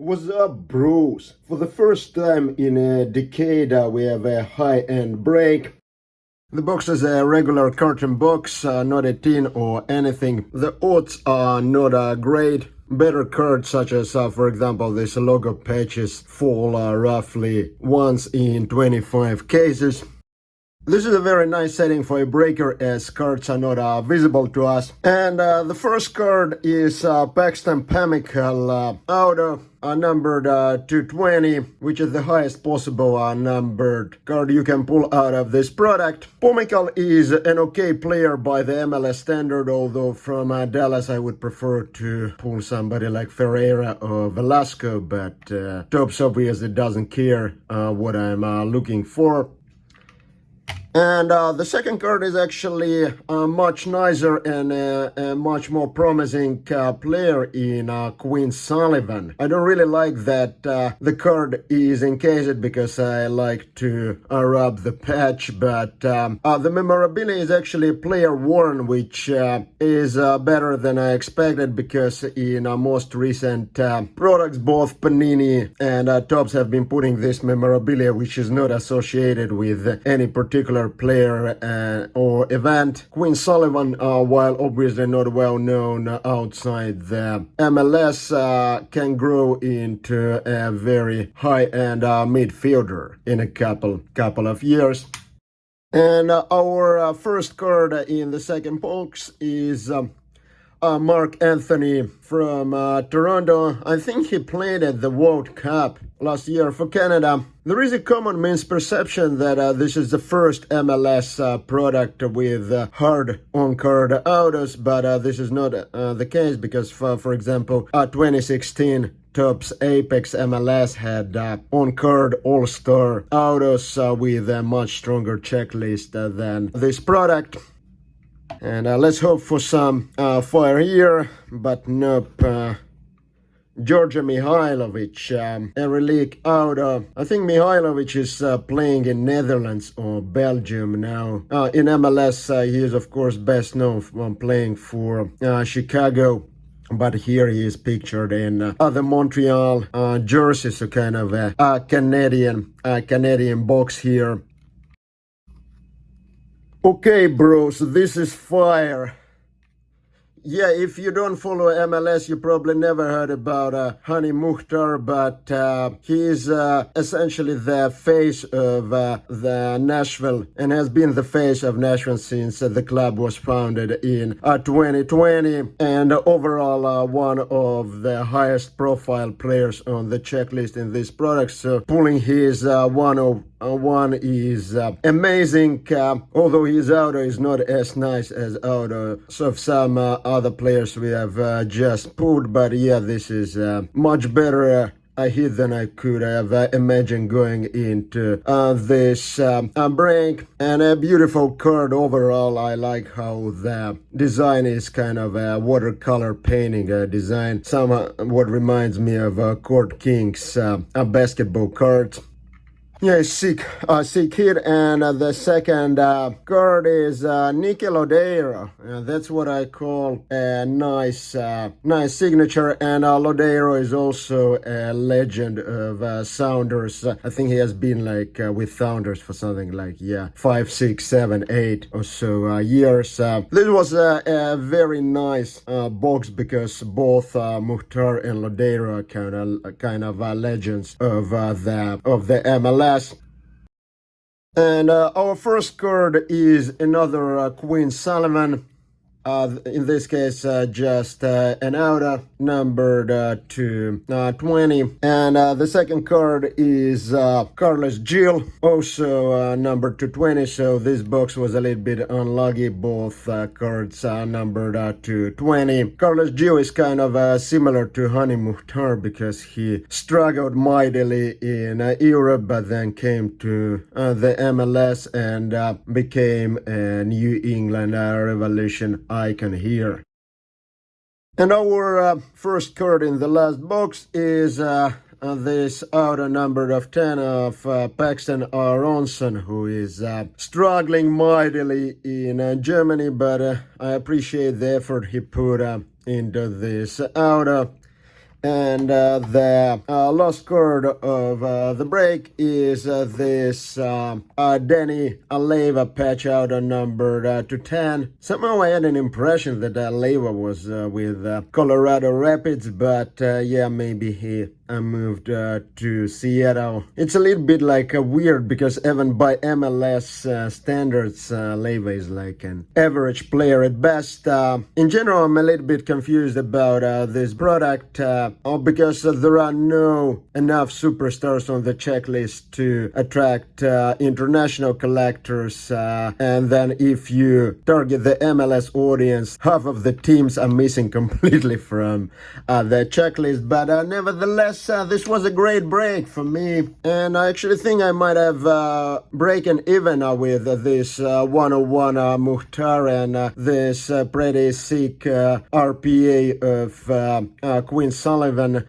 What's up, bros? For the first time in a decade, we have a high-end break. The box is a regular carton box, not a tin or anything. The odds are not great. Better cards such as, for example, this logo patches fall roughly once in 25 cases. This is a very nice setting for a breaker as cards are not visible to us. And the first card is Paxton Pamical Auto, numbered 220, which is the highest possible numbered card you can pull out of this product. Pamical is an okay player by the MLS standard, although from Dallas I would prefer to pull somebody like Ferreira or Velasco, but Topps obviously doesn't care what I'm looking for. And the second card is actually much nicer and a much more promising player in Quinn Sullivan. I don't really like that the card is encased because I like to rub the patch, but the memorabilia is actually player worn, which is better than I expected, because in most recent products, both Panini and Topps have been putting this memorabilia, which is not associated with any particular player or event. Quinn Sullivan, while obviously not well known outside the MLS, can grow into a very high-end midfielder in a couple of years. And our first card in the second box is Mark Anthony from Toronto. I think he played at the World Cup last year for Canada. There is a common misperception that this is the first MLS product with hard on-card autos, but this is not the case, because for example, 2016 Topps Apex MLS had on-card all-star autos with a much stronger checklist than this product. And let's hope for some fire here, but nope. Georgia Mihailovic, a relic auto. I think Mihailovic is playing in Netherlands or Belgium now. In MLS, he is of course best known for playing for Chicago. But here he is pictured in the Montreal jersey, so kind of a Canadian box here. Okay, bros, this is fire. Yeah, if you don't follow MLS, you probably never heard about Hani Mukhtar, but he's essentially the face of the Nashville, and has been the face of Nashville since the club was founded in 2020, and overall one of the highest profile players on the checklist in this product. So pulling his one is amazing, although his auto is not as nice as autos of some other players we have just pulled. But yeah, this is much better a hit than I could have imagined going into this break, and a beautiful card overall. I like how the design is kind of a watercolor painting design, somewhat what reminds me of Court King's basketball cards. Yeah, sick hit. And the second card is Nicky Lodeiro. That's what I call a nice signature. And Lodeiro is also a legend of Sounders. I think he has been like with Sounders for something like 5, 6, 7, 8 or so years. This was a very nice box, because both Mukhtar and Lodeiro are kind of legends of the MLS. And our first card is another Quinn Sullivan. In this case, just an auto numbered 220. And the second card is Carlos Gil, also numbered 220. So this box was a little bit unlucky. Both cards numbered 220. Carlos Gil is kind of similar to Hani Mukhtar, because he struggled mightily in Europe, but then came to the MLS and became a New England Revolution icon here. And our first card in the last box is this auto numbered of 10 of Paxton Aronson, who is struggling mightily in Germany, but I appreciate the effort he put into this auto. And the lost card of the break is this Denny Aleva patch out on number 210. Somehow I had an impression that Aleva was with Colorado Rapids, but yeah, maybe he moved to Seattle. It's a little bit like weird because even by MLS standards, Aleva is like an average player at best. In general, I'm a little bit confused about this product because there are no enough superstars on the checklist to attract international collectors. And then if you target the MLS audience, half of the teams are missing completely from the checklist. But nevertheless, this was a great break for me. And I actually think I might have broken even with this 101 Mukhtar and this pretty sick RPA of Quinn Sullivan.